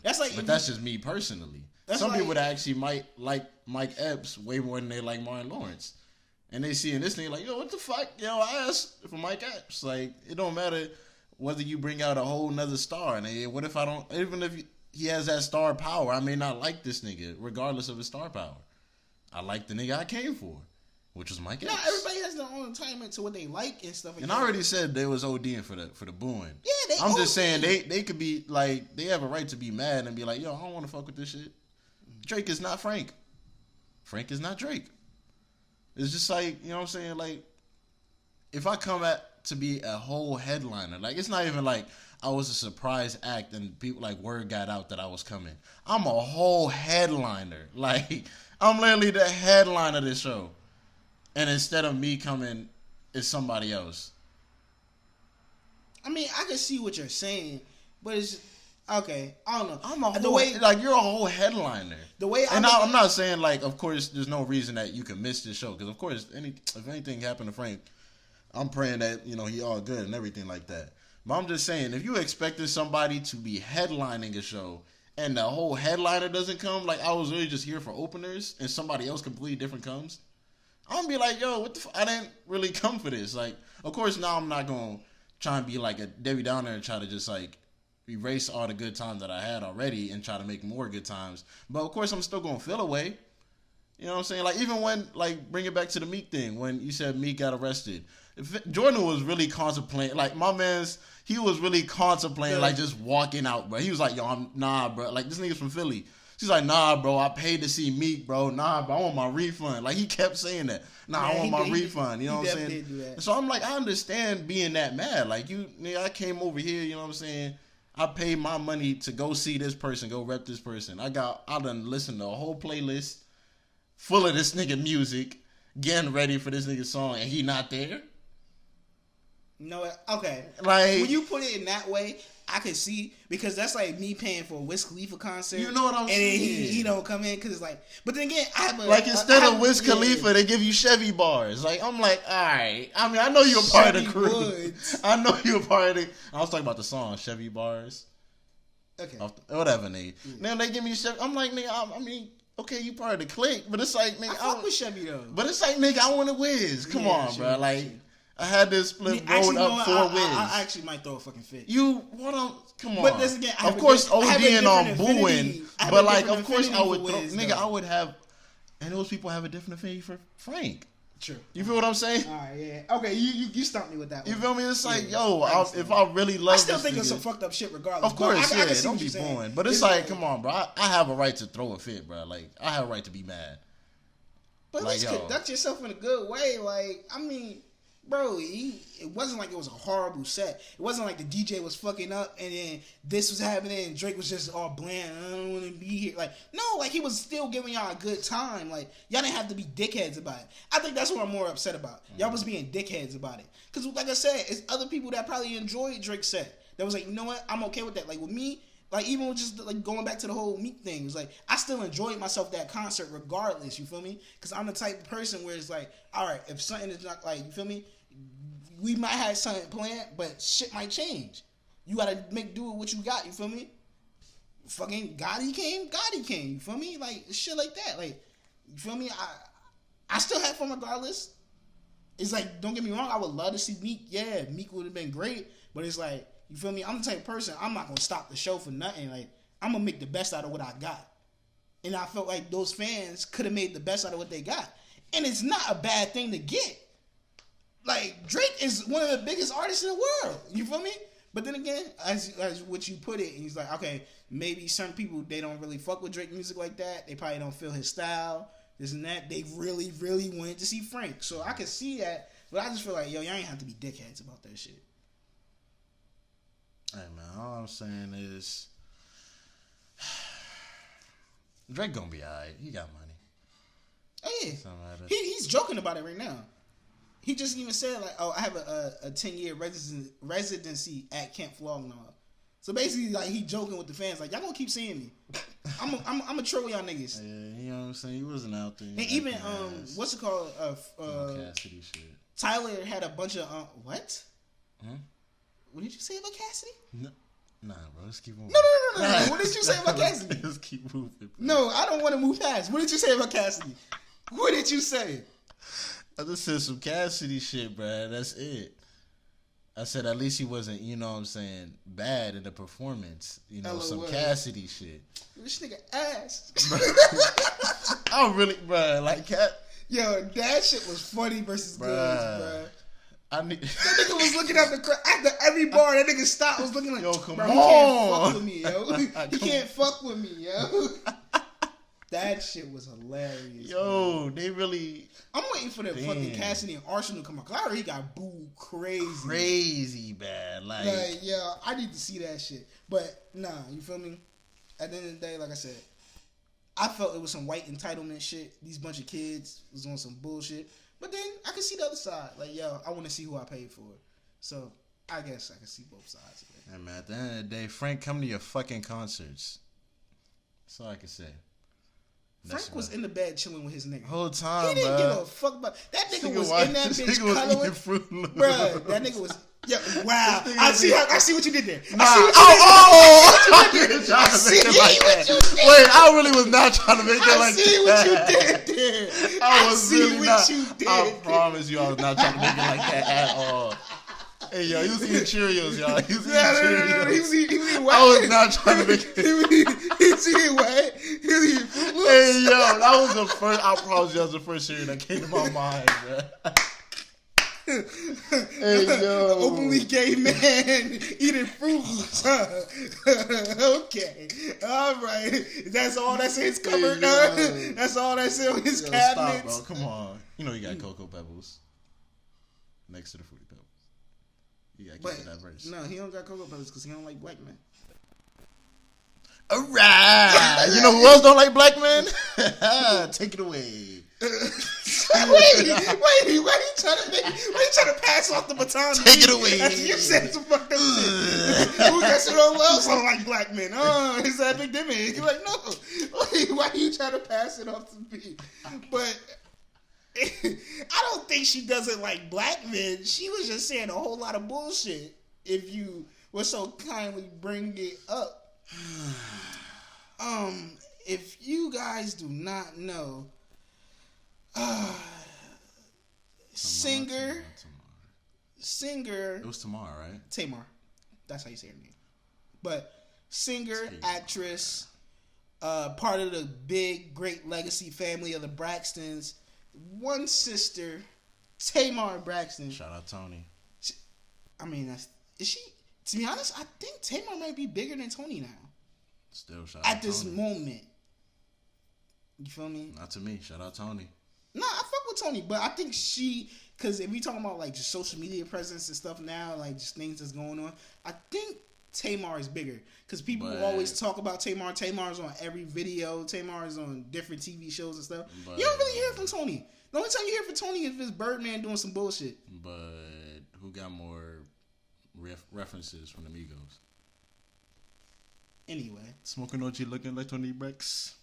That's like, but that's just me personally. Some people that actually might like Mike Epps way more than they like Martin Lawrence. And they see in this thing like, yo, what the fuck? Yo, I asked for Mike Epps. Like, it don't matter whether you bring out a whole nother star. And what if I don't, even if he has that star power, I may not like this nigga, regardless of his star power. I like the nigga I came for, which was Mike Epps. Nah, everybody has their own entitlement to what they like and stuff like that. And I already said they was ODing for the booing. Yeah, I'm just saying they could be like, they have a right to be mad and be like, yo, I don't want to fuck with this shit. Drake is not Frank. Frank is not Drake. It's just like, you know what I'm saying? Like, if I come at to be a whole headliner, like, it's not even like I was a surprise act and people, like, word got out that I was coming. I'm a whole headliner. Like, I'm literally the headliner of this show. And instead of me coming, it's somebody else. I mean, I can see what you're saying, but it's okay. I don't know. I'm a whole, like, you're a whole headliner. The way I'm not saying, like, of course, there's no reason that you can miss this show, because of course, if anything happened to Frank, I'm praying that, you know, he all good and everything like that. But I'm just saying, if you expected somebody to be headlining a show and the whole headliner doesn't come, like, I was really just here for openers and somebody else completely different comes, I'm gonna be like, yo, what the I didn't really come for this. Like, of course, now I'm not gonna try and be like a Debbie Downer and try to just, like, erase all the good times that I had already and try to make more good times. But, of course, I'm still gonna feel away. You know what I'm saying? Like, even when, like, bring it back to the Meek thing, when you said Meek got arrested. Jordan was really contemplating, like, my man's, he was really contemplating, like, just walking out, bro. He was like, yo, nah, bro. Like, this nigga's from Philly. She's like, nah, bro, I paid to see Meek, bro. Nah, bro, I want my refund. Like, he kept saying that. Nah, I want my refund. You know what I'm saying? Do that. So I'm like, I understand being that mad. Like, nigga, I came over here, you know what I'm saying? I paid my money to go see this person, go rep this person. I done listened to a whole playlist full of this nigga music, getting ready for this nigga song, and he not there? No, okay. Like, when you put it in that way, I could see, because that's like me paying for a Wiz Khalifa concert. You know what I'm saying? And he don't come in because it's like, but then again, I have a like, instead of Wiz Khalifa, they give you Chevy bars. Like, I'm like, all right. I mean, I know you're a part of the crew. Woods. I know you're a part of it. I was talking about the song Chevy Bars. Okay. Whatever, nigga. Yeah. Now they give me Chevy. I'm like, nigga, I mean, okay, you part of the clique, but it's like, nigga, I fuck with Chevy though. But it's like, nigga, I want a Wiz. Come on, Chevy, bro. Like, I had this split rolled up for Wiz. I actually might throw a fucking fit. You want to? Come on. But this again, of course, ODing on booing, but like, of course, I would throw. Nigga, I would have, and those people have a different affinity for Frank. True. You feel what I'm saying? All right, yeah. Okay, you stumped me with that one. You feel me? It's like, yo, if I really love this, I still think it's some fucked up shit regardless. Of course, yeah, don't be booing. But it's like, come on, bro. I have a right to throw a fit, bro. Like, I have a right to be mad. But like, let's conduct yourself in a good way. Like, I mean, bro, it wasn't like it was a horrible set. It wasn't like the DJ was fucking up and then this was happening and Drake was just all bland. I don't want to be here. Like, no, like, he was still giving y'all a good time. Like, y'all didn't have to be dickheads about it. I think that's what I'm more upset about. Y'all was being dickheads about it. Because, like I said, it's other people that probably enjoyed Drake's set that was like, you know what, I'm okay with that. Like, with me, like, even with just, like, going back to the whole Meek thing, it's like, I still enjoyed myself that concert regardless, you feel me? Because I'm the type of person where it's like, all right, if something is not, like, you feel me? We might have something planned, but shit might change. You gotta make do with what you got, you feel me? Fucking Gotti came, you feel me? Like, shit like that. Like, you feel me? I still have fun regardless. It's like, don't get me wrong, I would love to see Meek. Yeah, Meek would have been great, but it's like, you feel me? I'm the type of person, I'm not gonna stop the show for nothing. Like, I'm gonna make the best out of what I got. And I felt like those fans could have made the best out of what they got. And it's not a bad thing to get. Like, Drake is one of the biggest artists in the world. You feel me? But then again, as what you put it, he's like, okay, maybe certain people, they don't really fuck with Drake music like that. They probably don't feel his style, this and that. They really, really wanted to see Frank. So I could see that, but I just feel like, yo, y'all ain't have to be dickheads about that shit. Hey, man, all I'm saying is Drake gonna be alright. He got money. Oh, yeah. He's joking about it right now. He just even said, like, oh, I have a 10-year residency at Camp Flognaw. So basically, like, he joking with the fans, like, y'all gonna keep seeing me. I'm a troll y'all niggas. Yeah, you know what I'm saying? He wasn't out there. And even, what's it called? Cassidy shit. Tyler had a bunch of, what? Hmm? What did you say about Cassidy? No. Nah, bro, let's keep moving. No. What did you say about Cassidy? Let's keep moving, bro. No, I don't want to move past. What did you say about Cassidy? What did you say? I just said some Cassidy shit, bro. That's it. I said at least he wasn't, you know what I'm saying, bad in the performance. You know, some Cassidy shit. This nigga ass. I'm really, bro, like Yo, that shit was funny versus Goods, bro. That nigga was looking at the crowd. After every bar, that nigga stopped, was looking like, yo, come bro, on. He can't fuck with me, yo. He can't fuck with me, yo. That shit was hilarious. Yo, man. They really... I'm waiting for the fucking Cassidy and Arsenal to come out. Cause I already got booed crazy. Crazy bad. Like, yeah, I need to see that shit. But, nah, you feel me? At the end of the day, like I said, I felt it was some white entitlement shit. These bunch of kids was on some bullshit. But then I can see the other side. Like, yo, I want to see who I paid for. So, I guess I can see both sides of it. Hey, man, at the end of the day, Frank, come to your fucking concerts. That's all I can say. Frank was in the bed chilling with his nigga. Whole time, he didn't give a fuck about that nigga was in that bitch coloring. Bruh, that nigga was. Yeah, wow. I see what you did there. Nah. I really was not trying to make it like that. I see what you did there. I really not. I promise you, I was not trying to make it like that at all. Hey, yo, he was eating Cheerios, y'all. He was eating Cheerios. He was eating what? I was not trying to make it. He was eating what? He was eating Fruit Loops. Hey, yo, that was the first. I promise you, that was the first cereal that came to my mind, bro. Hey, yo. Openly gay man eating Fruit Loops. Okay. All right. That's all that's in his cupboard. Hey, that's all that's in his cabinets. Stop, bro. Come on. You know you got Cocoa Pebbles next to the Fruity Pebbles. You gotta keep it diverse. No, he don't got Cocoa Pebbles because he don't like black men. Alright. You know who else don't like black men? Take it away. Wait, why you trying to pass off the baton? Take it away. You said some fucked up shit. Who else don't like black men? Oh, is that big dimmy? You're like, no. Why are you trying to pass it off to me? But I don't think she doesn't like black men. She was just saying a whole lot of bullshit. If you would so kindly bring it up. If you guys do not know, singer. It was Tamar, right? Tamar. That's how you say her name. But singer, actress, part of the big, great legacy family of the Braxtons. One sister, Tamar Braxton. Shout out Tony. Is she? To be honest, I think Tamar might be bigger than Tony now. Still, shout out Tony. At this moment. You feel me? Not to me. Shout out Tony. Nah, I fuck with Tony, but I think because if we talking about like just social media presence and stuff now, like just things that's going on, I think Tamar is bigger. Because people always talk about Tamar. Tamar's on every video. Tamar's on different TV shows and stuff. You don't really hear from Tony. The only time you hear from Tony is if it's Birdman doing some bullshit. But who got more references from the Migos? Anyway. Smoking OG looking like Tony Brex.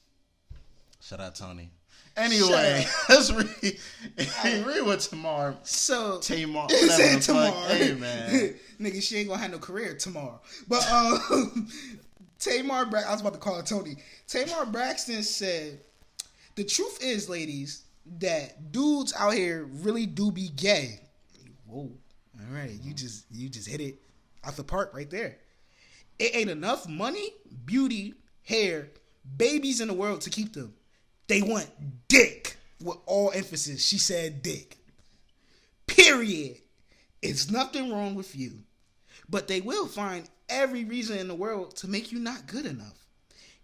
Shout out Tony. Anyway, let's read with Tamar. So Tamar. Tamar. Hey, man. Nigga, she ain't gonna have no career tomorrow. But Tamar Braxton, I was about to call her Tony. Tamar Braxton said, the truth is, ladies, that dudes out here really do be gay. Whoa. All right. You just hit it out the park right there. It ain't enough money, beauty, hair, babies in the world to keep them. They want dick. With all emphasis, she said dick. Period. It's nothing wrong with you. But they will find every reason in the world to make you not good enough.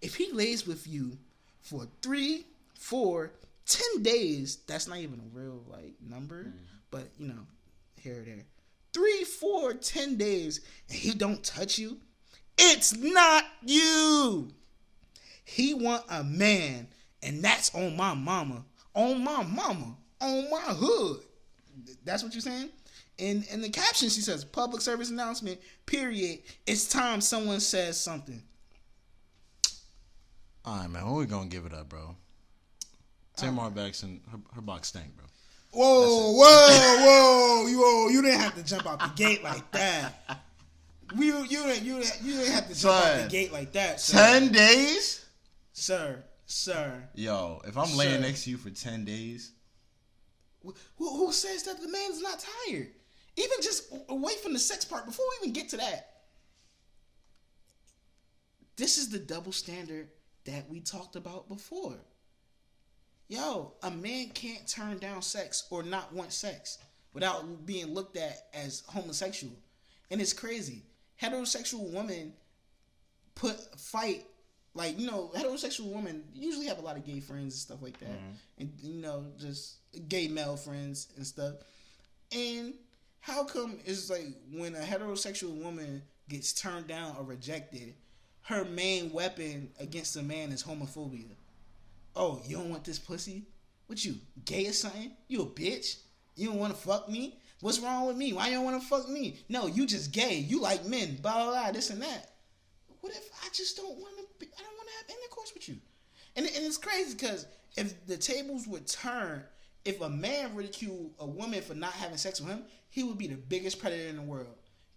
If he lays with you for 3, 4, 10 days, that's not even a real number, but here or there. 3, 4, 10 days, and he don't touch you, it's not you. He want a man, and that's on my mama, on my hood. That's what you're saying? In the caption, she says, public service announcement, period. It's time someone says something. All right, man. When we going to give it up, bro? Tamar Braxton, her box stank, bro. Whoa. You didn't have to jump out the gate like that. You didn't have to jump out the gate like that. Sir. 10 days? Sir. Yo, if I'm laying next to you for 10 days. Who says that the man's not tired? Even just away from the sex part, before we even get to that. This is the double standard that we talked about before. Yo, a man can't turn down sex or not want sex without being looked at as homosexual. And it's crazy. Heterosexual women fight, like, you know, heterosexual women usually have a lot of gay friends and stuff like that. Mm-hmm. And, you know, just gay male friends and stuff. And how come it's like when a heterosexual woman gets turned down or rejected, her main weapon against a man is homophobia? Oh, you don't want this pussy? What you, gay or something? You a bitch? You don't want to fuck me? What's wrong with me? Why you don't want to fuck me? No, you just gay. You like men. Blah, blah, blah, this and that. What if I just don't want to have intercourse with you? And it's crazy because if the tables would turn, if a man ridiculed a woman for not having sex with him, he would be the biggest predator in the world.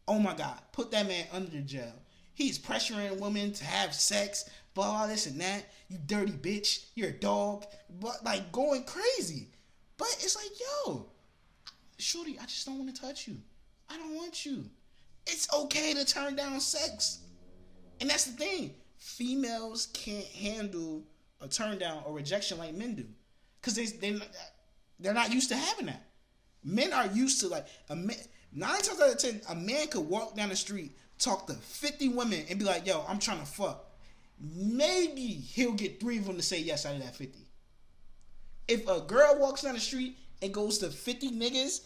Oh my God, put that man under the jail. He's pressuring women to have sex, blah, blah, this and that. You dirty bitch. You're a dog. But, like, going crazy. But it's like, yo, shorty, I just don't want to touch you. I don't want you. It's okay to turn down sex. And that's the thing. Females can't handle a turn down or rejection like men do. Because they're not used to having that. Men are used to, like, 9 times out of 10, a man could walk down the street, talk to 50 women, and be like, yo, I'm trying to fuck. Maybe he'll get 3 of them to say yes out of that 50. If a girl walks down the street and goes to 50 niggas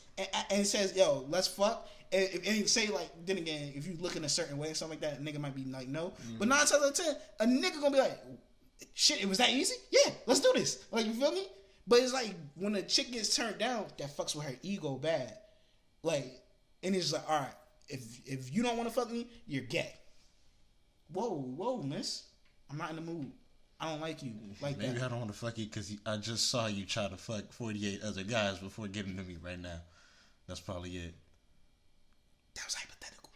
and says, yo, let's fuck, and say, like, then again, if you look in a certain way or something like that, a nigga might be like, no. Mm-hmm. But 9 times out of 10, a nigga gonna be like, shit, it was that easy? Yeah, let's do this. Like, you feel me? But it's like, when a chick gets turned down, that fucks with her ego bad. Like, and it's like, all right, if you don't want to fuck me, you're gay. Whoa, miss. I'm not in the mood. I don't like you like Maybe that. Maybe I don't want to fuck you because I just saw you try to fuck 48 other guys before getting to me right now. That's probably it. That was hypothetical.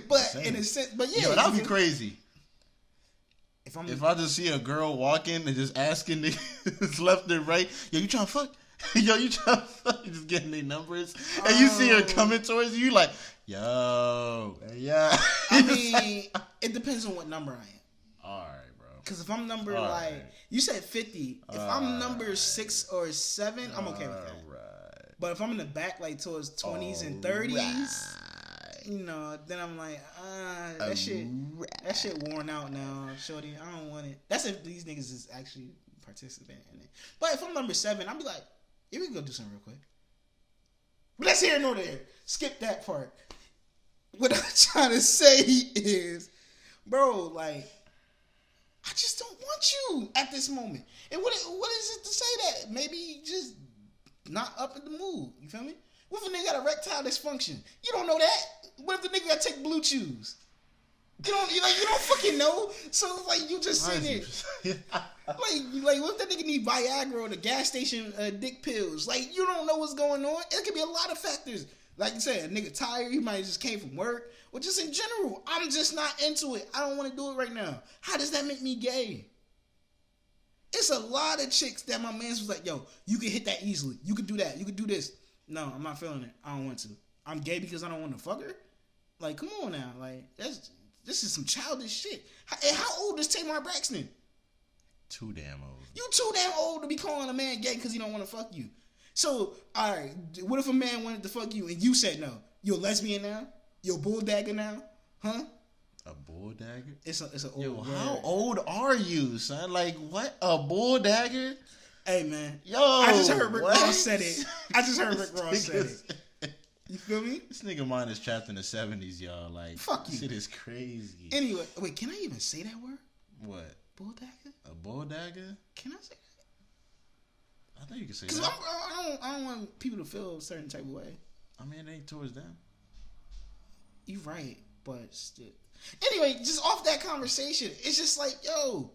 But in a sense, but yeah. Yo, that would be crazy. If I just see a girl walking and just asking niggas left and right, yo, you trying to fuck? Yo, you trying to fuck? You just getting their numbers. And you see her coming towards you, like, yo, yeah. I mean, it depends on what number I am. All right, bro. Because if I'm number, you said 50. If I'm number 6 or 7, I'm okay with that. Right. But if I'm in the back, like, towards 20s and 30s, you know, then I'm like, that shit worn out now, shorty. I don't want it. That's if these niggas is actually participating in it. But if I'm number 7, I'll be like, yeah, we can go do something real quick. But that's here nor there. Skip that part. What I'm trying to say is, bro, like, I just don't want you at this moment. And what is it to say that? Maybe just not up in the mood. You feel me? What if a nigga got erectile dysfunction? You don't know that. What if the nigga got to take blue chews? You don't fucking know. So like you just sitting there, like what if that nigga need Viagra or the gas station dick pills? Like you don't know what's going on. It could be a lot of factors. Like you said, a nigga tired. He might have just came from work, or just in general, I'm just not into it. I don't want to do it right now. How does that make me gay? It's a lot of chicks that my man was like, yo, you can hit that easily. You could do that. You could do this. No, I'm not feeling it. I don't want to. I'm gay because I don't want to fuck her? Like, come on now. Like, this is some childish shit. How old is Tamar Braxton? Too damn old. You too damn old to be calling a man gay because he don't want to fuck you. So, all right, what if a man wanted to fuck you and you said no? You're a lesbian now? You're a bull dagger now? Huh? A bull dagger? It's an old Yo, word. how old are you, son? Like, what? A bull dagger? Hey, man. Yo, I just heard Rick Ross said it. You feel me? This nigga mind is trapped in the 70s, y'all. Like, fuck you. Shit is crazy. Anyway, wait, can I even say that word? What? Bull dagger? A bull dagger? Can I say that? I think you can say that. Because I don't want people to feel a certain type of way. I mean, it ain't towards them. You right, but still. Anyway, just off that conversation, it's just like, yo,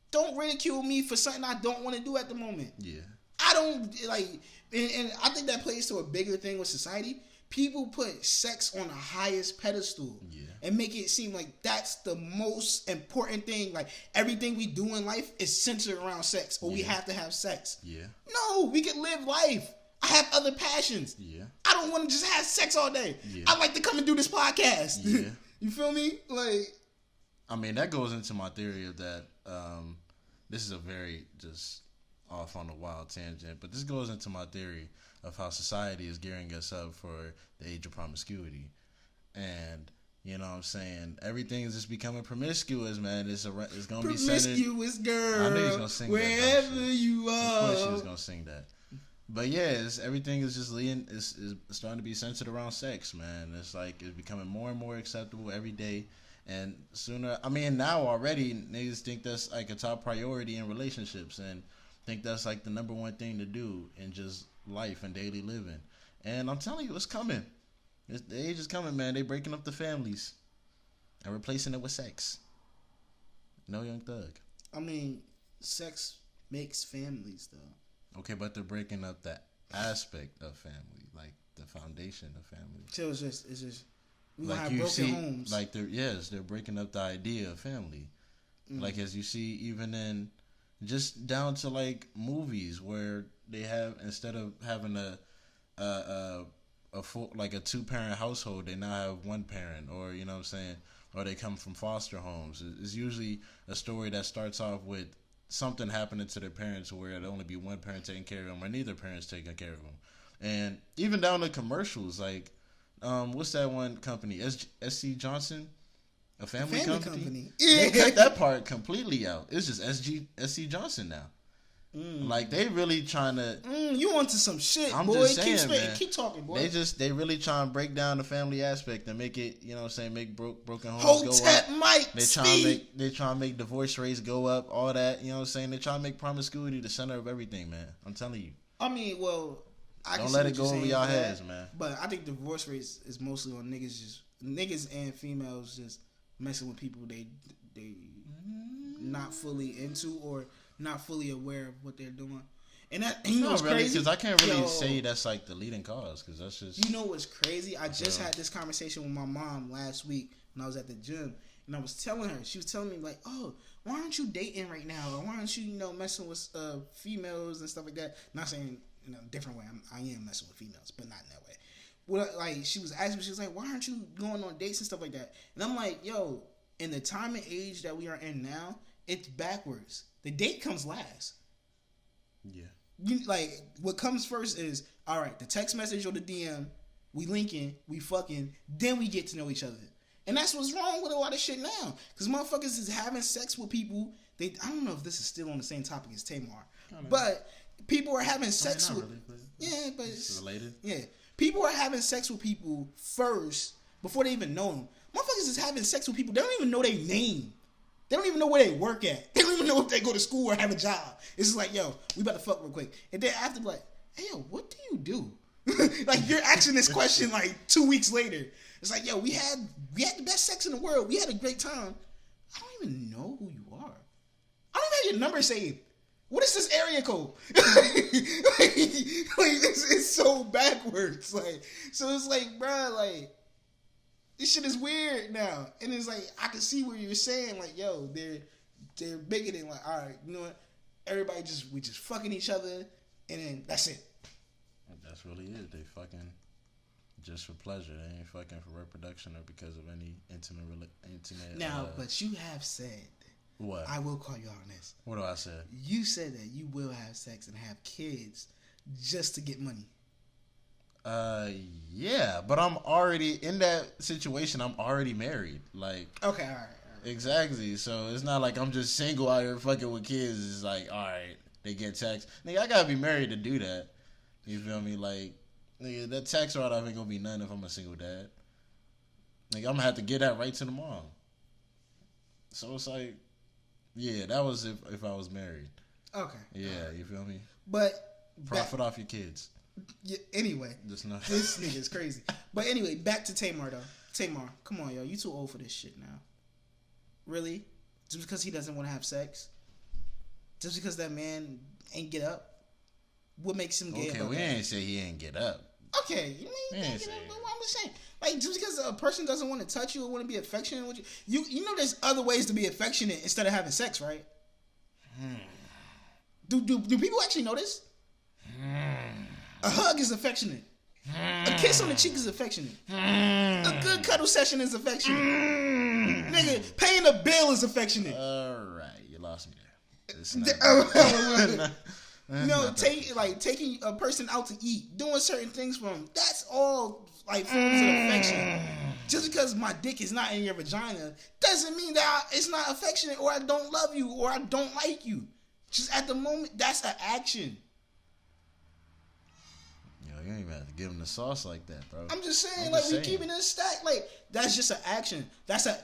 don't ridicule me for something I don't want to do at the moment. Yeah. I don't, like, and I think that plays to a bigger thing with society. People put sex on the highest pedestal and make it seem like that's the most important thing. Like everything we do in life is centered around sex, or we have to have sex. No, we can live life. I have other passions. I don't want to just have sex all day. I like to come and do this podcast. You feel me? Like, I mean, that goes into my theory of that. This is a very just off on a wild tangent, but this goes into my theory of how society is gearing us up for the age of promiscuity. And you know what I'm saying? Everything is just becoming promiscuous, man. It's going to be centered. Promiscuous girl. I knew he was going to sing wherever that. You are. Of course she was going to sing that. But yeah, everything is just leading. It's starting to be centered around sex, man. It's like it's becoming more and more acceptable every day. And sooner, I mean, now already, niggas think that's like a top priority in relationships and think that's like the number one thing to do in just life and daily living. And I'm telling you, it's coming. The age is coming, man. They breaking up the families and replacing it with sex. No Young Thug. I mean, sex makes families, though. Okay, but they're breaking up that aspect of family, like the foundation of family. So it's just we like have you broken see, homes. like they're breaking up the idea of family. Like as you see, even in just down to like movies where they have, instead of having a full, like a 2-parent household, they now have 1 parent, or you know what I'm saying, or they come from foster homes. It's usually a story that starts off with something happening to their parents where it'll only be 1 parent taking care of them or neither parents taking care of them. And even down to commercials, like what's that one company, SC Johnson, a family company? Yeah. They cut that part completely out. It's just SC Johnson now. Like they really trying to. You onto some shit, I'm boy. just saying, man. Keep talking, boy. They really trying to break down the family aspect and make it, you know what I'm saying, make broken homes go up. Mike, They trying to make divorce rates go up, all that, you know what I'm saying? They trying to make promiscuity the center of everything, man. I'm telling you. I mean, well, don't let it go over y'all heads, man. But I think divorce rates is mostly on niggas and females just messing with people they not fully into or not fully aware of what they're doing. And that, you know what's really, crazy? Because I can't really say that's like the leading cause, because that's just... You know what's crazy? I just had this conversation with my mom last week when I was at the gym, and I was telling her, she was telling me like, oh, why aren't you dating right now? Or why aren't you, messing with females and stuff like that? Not saying in a different way. I am messing with females, but not in that way. Well, like, she was asking me, she was like, why aren't you going on dates and stuff like that? And I'm like, yo, in the time and age that we are in now, it's backwards. The date comes last. Yeah. Like, what comes first is, all right, the text message or the DM, we linking, we fucking, then we get to know each other. And that's what's wrong with a lot of shit now. Because motherfuckers is having sex with people. I don't know if this is still on the same topic as Tamar. But people are having sex with... Really, yeah, but it's related. Yeah. People are having sex with people first before they even know them. Motherfuckers is having sex with people. They don't even know their name. They don't even know where they work at. They don't even know if they go to school or have a job. It's just like, yo, we about to fuck real quick. And then after, like, hey, yo, what do you do? Like, you're asking this question like 2 weeks later. It's like, yo, we had the best sex in the world. We had a great time. I don't even know who you are. I don't even have your number saved. What is this area code? It's so backwards. Like, so it's like, bro, like, this shit is weird now. And it's like, I can see where you're saying, like, yo, they're making it like, all right, you know what? Everybody we just fucking each other, and then that's it. That's really it. They fucking just for pleasure. They ain't fucking for reproduction or because of any intimate. Now, but you have said. What? I will call you out on this. What do I say? You said that you will have sex and have kids just to get money. Yeah, but I'm already in that situation. I'm already married. Like, okay, all right. Exactly. So it's not like I'm just single out here fucking with kids. It's like, all right, they get taxed. Nigga, I gotta be married to do that. You feel me? Like, nigga, that tax write-off ain't gonna be nothing if I'm a single dad. Nigga, I'm gonna have to get that right to the mom. So it's like, yeah, that was if I was married. Okay. Yeah, you feel me? But profit off your kids. Yeah, anyway, this nigga's crazy. But anyway, back to Tamar though. Tamar, come on, yo, you too old for this shit now. Really? Just because he doesn't want to have sex? Just because that man ain't get up? What makes him gay? Okay, we ain't say he ain't get up. Okay, you mean I'm just saying. Like, just because a person doesn't want to touch you or want to be affectionate with you, you know, there's other ways to be affectionate instead of having sex, right? Do people actually know this? A hug is affectionate. A kiss on the cheek is affectionate. A good cuddle session is affectionate. Nigga, paying a bill is affectionate. All right, you lost me there. Taking a person out to eat, doing certain things for them, that's all like forms of affection. Just because my dick is not in your vagina doesn't mean that it's not affectionate or I don't love you or I don't like you. Just at the moment, that's an action. You ain't even have to give him the sauce like that, bro. I'm just saying, we keeping it stacked. Like, that's just an action.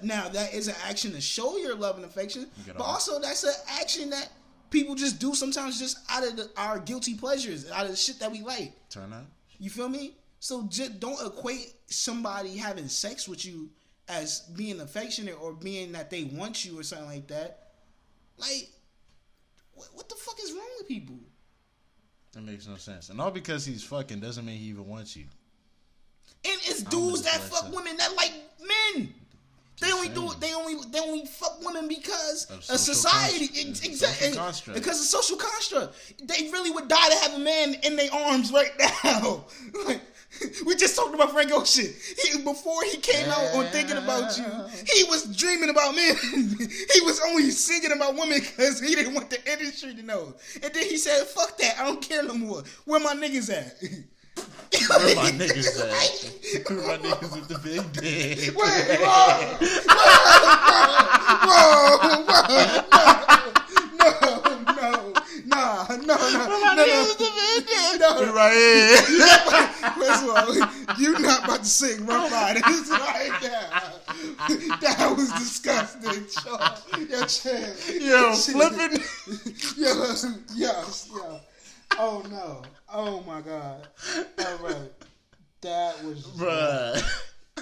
Now that is an action to show your love and affection, but also that's an action that people just do sometimes just out of our guilty pleasures, out of the shit that we like. Turn up. You feel me? So just don't equate somebody having sex with you as being affectionate or being that they want you or something like that. Like, what the fuck is wrong with people? That makes no sense. And all because he's fucking doesn't mean he even wants you. And it's dudes that fuck women that like men. They only fuck women because of society. Exactly. Because of social construct. They really would die to have a man in their arms right now. Like, we just talked about Frank Ocean. Before he came out on Thinking About You, he was dreaming about men. He was only singing about women because he didn't want the industry to know. And then he said, fuck that, I don't care no more. Where my niggas at? Where my niggas at? Where my niggas with the big dick? Wait, No. Right here. First of all, you're not about to sing Rough Riders right now. That was disgusting. Yo, flipping. Yo. Oh no. Oh my God. All right. That was bruh.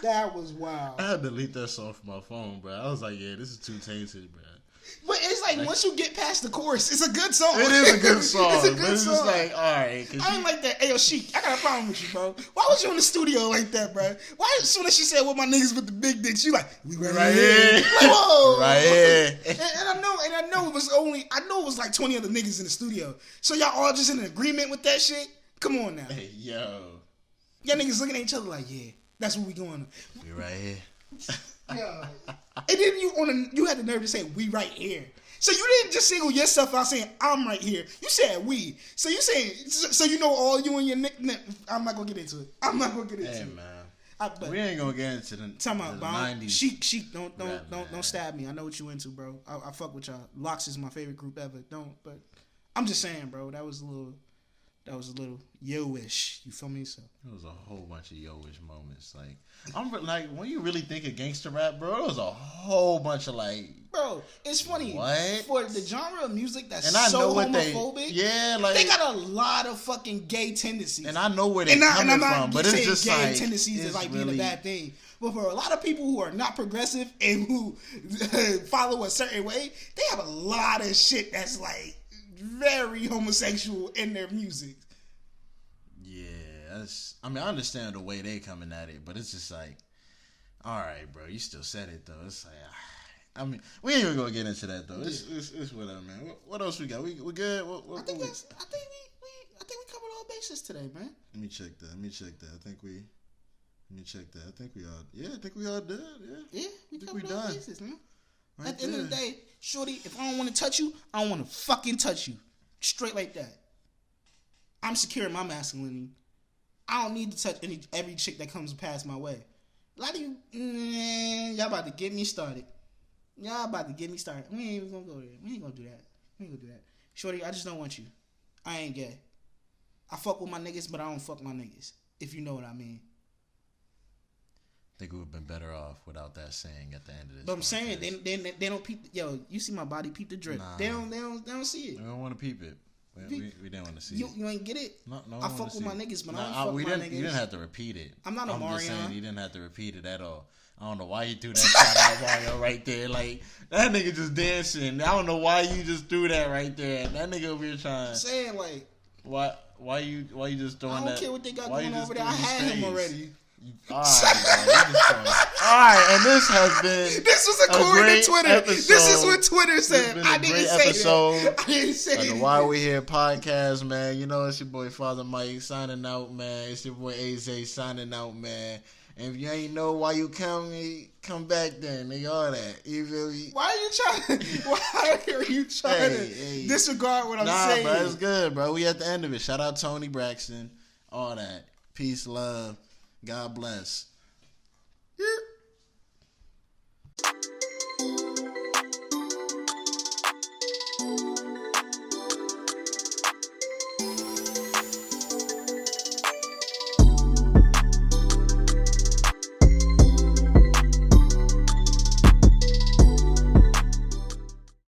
That was wild. I had to delete that song from my phone, bro. I was like, yeah, this is too tainted, bro. But it's like once you get past the chorus, it's a good song. It is a good song. It's a good but it's song. Just like, all right. I ain't like that. Hey, yo, Sheik, I got a problem with you, bro. Why was you in the studio like that, bro? Why as soon as she said, "What my niggas with the big dicks," you like, "We right here." Like, whoa, right here. And I know it was like 20 other niggas in the studio. So y'all all just in agreement with that shit? Come on now. Hey, yo. Y'all niggas looking at each other like, yeah, that's what we going. We right here. Yeah. And then you had the nerve to say, "We right here." So you didn't just single yourself out saying, "I'm right here." You said "we." So you saying, so you know all you and your nickname. I'm not gonna get into it. Hey man, we ain't gonna get into the 90s. Sheik, don't stab me. I know what you into, bro. I fuck with y'all. Locks is my favorite group ever. But I'm just saying, bro. That was a little yo-ish. You feel me? So it was a whole bunch of yo-ish moments. Like when you really think of gangster rap, bro, it was a whole bunch of like. Bro, it's funny. What? For the genre of music that's and I so know what homophobic, they got a lot of fucking gay tendencies. And I know where they're coming from, but it's just gay like tendencies is like really being a bad thing. But for a lot of people who are not progressive and who follow a certain way, they have a lot of shit that's like very homosexual in their music. Yeah, I understand the way they coming at it, but it's just like, all right, bro, you still said it though. It's like, we ain't even gonna get into that though. It's whatever, man. What else we got? We good? I think we covered all bases today, man. Let me check that. I think we. Let me check that. I think we all. Yeah, I think we all done. Yeah, we covered all bases, man. Right at the end of the day, shorty, if I don't want to touch you, I don't want to fucking touch you. Straight like that. I'm secure in my masculinity. I don't need to touch every chick that comes past my way. A lot of you, y'all about to get me started. We ain't even gonna go there. We ain't gonna do that. Shorty, I just don't want you. I ain't gay. I fuck with my niggas, but I don't fuck my niggas. If you know what I mean. I think we would have been better off without that saying at the end of this. But I'm saying they don't peep. Yo, you see my body peep the drip. Nah, they don't see it. We don't want to peep it. We didn't want to see it. You ain't get it? No, I fuck with my niggas, but I don't fuck with my niggas. You didn't have to repeat it. I'm not a Mario. Just saying you didn't have to repeat it at all. I don't know why you threw that shot out Mario right there. Like, that nigga just dancing. I don't know why you just threw that right there. That nigga over here trying. I'm saying, like. Why Why you just throwing that? I don't care what they got why going you just over there. I throwing had these him shades? already. Alright, and this has been This was according to Twitter. episode. This is what Twitter said. Been I a didn't great say episode that. I didn't say of the that. Why We Here podcast, man. You know, it's your boy Father Mike signing out, man. It's your boy AyeeXay signing out, man. And if you ain't know why you come back then, nigga, all that. You feel me? Why are you trying to disregard what I'm saying? Bro, it's good, bro. We at the end of it. Shout out Tamar Braxton, all that. Peace, love, God bless. Yeah.